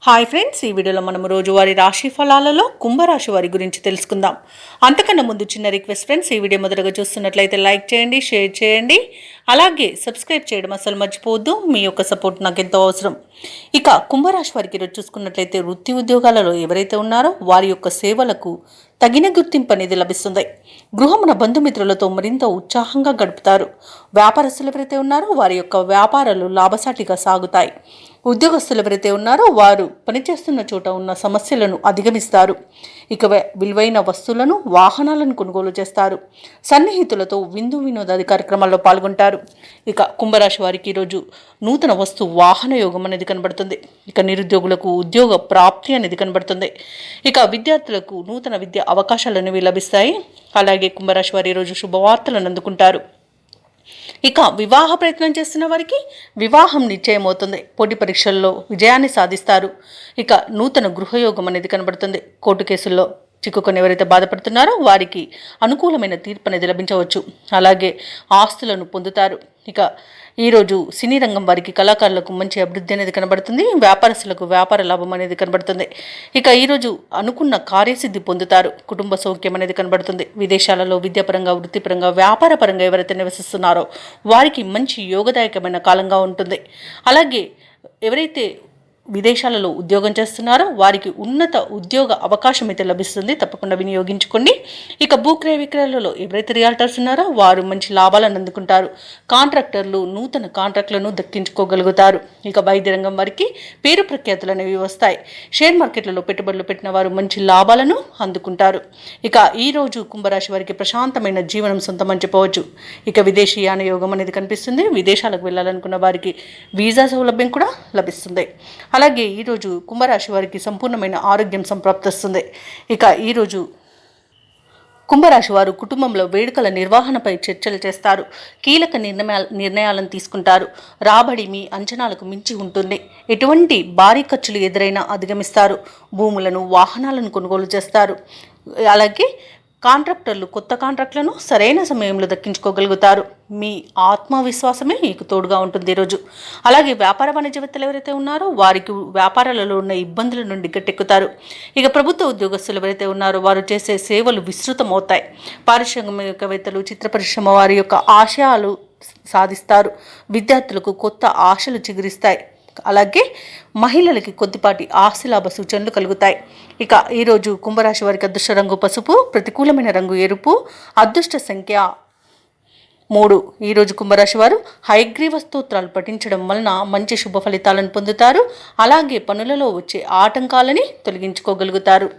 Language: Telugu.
హాయ్ ఫ్రెండ్స్, ఈ వీడియోలో మనం రోజువారీ రాశి ఫలాలలో కుంభరాశి వారి గురించి తెలుసుకుందాం. అంతకన్నా ముందు చిన్న రిక్వెస్ట్ ఫ్రెండ్స్, ఈ వీడియో మొదటగా చూస్తున్నట్లయితే లైక్ చేయండి, షేర్ చేయండి, అలాగే సబ్స్క్రైబ్ చేయడం అసలు మర్చిపోవద్దు. మీ యొక్క సపోర్ట్ నాకు ఎంతో అవసరం. ఇక కుంభరాశి వారికి ఈరోజు చూసుకున్నట్లయితే వృత్తి ఉద్యోగాలలో ఎవరైతే ఉన్నారో వారి యొక్క సేవలకు తగిన గుర్తింపు అనేది లభిస్తుంది. గృహమున బంధుమిత్రులతో మరింత ఉత్సాహంగా గడుపుతారు. వ్యాపారస్తులు ఎవరైతే ఉన్నారో వారి యొక్క వ్యాపారాలు లాభసాటిగా సాగుతాయి. ఉద్యోగస్తులు ఎవరైతే ఉన్నారో వారు పనిచేస్తున్న చోట ఉన్న సమస్యలను అధిగమిస్తారు. ఇక విలువైన వస్తువులను, వాహనాలను కొనుగోలు చేస్తారు. సన్నిహితులతో విందు వినోదాది కార్యక్రమాల్లో పాల్గొంటారు. ఇక కుంభరాశి వారికి ఈరోజు నూతన వస్తు వాహన యోగం అనేది కనబడుతుంది. ఇక నిరుద్యోగులకు ఉద్యోగ ప్రాప్తి అనేది కనబడుతుంది. ఇక విద్యార్థులకు నూతన విద్యా అవకాశాలు అనేవి లభిస్తాయి. అలాగే కుంభరాశి వారి ఈరోజు శుభవార్తలను అందుకుంటారు. ఇక వివాహ ప్రయత్నం చేస్తున్న వారికి వివాహం నిశ్చయమవుతుంది. పోటీ పరీక్షల్లో విజయాన్ని సాధిస్తారు. ఇక నూతన గృహయోగం అనేది కనబడుతుంది. కోర్టు కేసుల్లో చిక్కుకొని ఎవరైతే బాధపడుతున్నారో వారికి అనుకూలమైన తీర్పు అనేది లభించవచ్చు. అలాగే ఆస్తులను పొందుతారు. ఇక ఈరోజు సినీ రంగం వారికి, కళాకారులకు మంచి అభివృద్ధి అనేది కనబడుతుంది. వ్యాపారస్తులకు వ్యాపార లాభం అనేది కనబడుతుంది. ఇక ఈరోజు అనుకున్న కార్యసిద్ధి పొందుతారు. కుటుంబ సౌఖ్యం అనేది కనబడుతుంది. విదేశాలలో విద్యాపరంగా, వృత్తిపరంగా, వ్యాపారపరంగా ఎవరైతే నివసిస్తున్నారో వారికి మంచి యోగదాయకమైన కాలంగా ఉంటుంది. అలాగే ఎవరైతే విదేశాలలో ఉద్యోగం చేస్తున్నారో వారికి ఉన్నత ఉద్యోగ అవకాశం అయితే లభిస్తుంది. తప్పకుండా వినియోగించుకోండి. ఇక భూక్రయ విక్రయాలలో ఎవరైతే రియాల్టర్స్ ఉన్నారో వారు మంచి లాభాలను అందుకుంటారు. కాంట్రాక్టర్లు నూతన కాంట్రాక్టులను దక్కించుకోగలుగుతారు. ఇక వైద్య రంగం వారికి పేరు ప్రఖ్యాతులు అనేవి వస్తాయి. షేర్ మార్కెట్లలో పెట్టుబడులు పెట్టిన వారు మంచి లాభాలను అందుకుంటారు. ఇక ఈరోజు కుంభరాశి వారికి ప్రశాంతమైన జీవనం సొంతమని చెప్పవచ్చు. ఇక విదేశీయాన యోగం అనేది కనిపిస్తుంది. విదేశాలకు వెళ్ళాలనుకున్న వారికి వీసా సౌలభ్యం కూడా లభిస్తుంది. అలాగే ఈరోజు కుంభరాశి వారికి సంపూర్ణమైన ఆరోగ్యం సంప్రాప్తిస్తుంది. ఇక ఈరోజు కుంభరాశి వారు కుటుంబంలో వేడుకల నిర్వహణపై చర్చలు చేస్తారు. కీలక నిర్ణయాలను తీసుకుంటారు. రాబడి మీ అంచనాలకు మించి ఉంటుంది. ఎటువంటి భారీ ఖర్చులు ఎదురైనా అధిగమిస్తారు. భూములను, వాహనాలను కొనుగోలు చేస్తారు. అలాగే కాంట్రాక్టర్లు కొత్త కాంట్రాక్టులను సరైన సమయంలో దక్కించుకోగలుగుతారు. మీ ఆత్మవిశ్వాసమే మీకు తోడుగా ఉంటుంది ఈరోజు. అలాగే వ్యాపార వాణిజ్యవేత్తలు ఎవరైతే ఉన్నారో వారికి వ్యాపారాలలో ఉన్న ఇబ్బందుల నుండి గట్టెక్కుతారు. ఇక ప్రభుత్వ ఉద్యోగస్తులు ఎవరైతే ఉన్నారో వారు చేసే సేవలు విస్తృతమవుతాయి. పారిశ్రామికవేత్తలు, చిత్ర పరిశ్రమ వారి యొక్క ఆశయాలు సాధిస్తారు. విద్యార్థులకు కొత్త ఆశలు చిగురిస్తాయి. అలాగే మహిళలకి కొద్దిపాటి ఆస్తిలాభ సూచనలు కలుగుతాయి. ఇక ఈరోజు కుంభరాశి వారికి అదృష్ట రంగు పసుపు, ప్రతికూలమైన రంగు ఎరుపు, అదృష్ట సంఖ్య 3. ఈరోజు కుంభరాశి వారు హయగ్రీవ స్తోత్రాలు పఠించడం వలన మంచి శుభ ఫలితాలను పొందుతారు. అలాగే పనులలో వచ్చే ఆటంకాలని తొలగించుకోగలుగుతారు.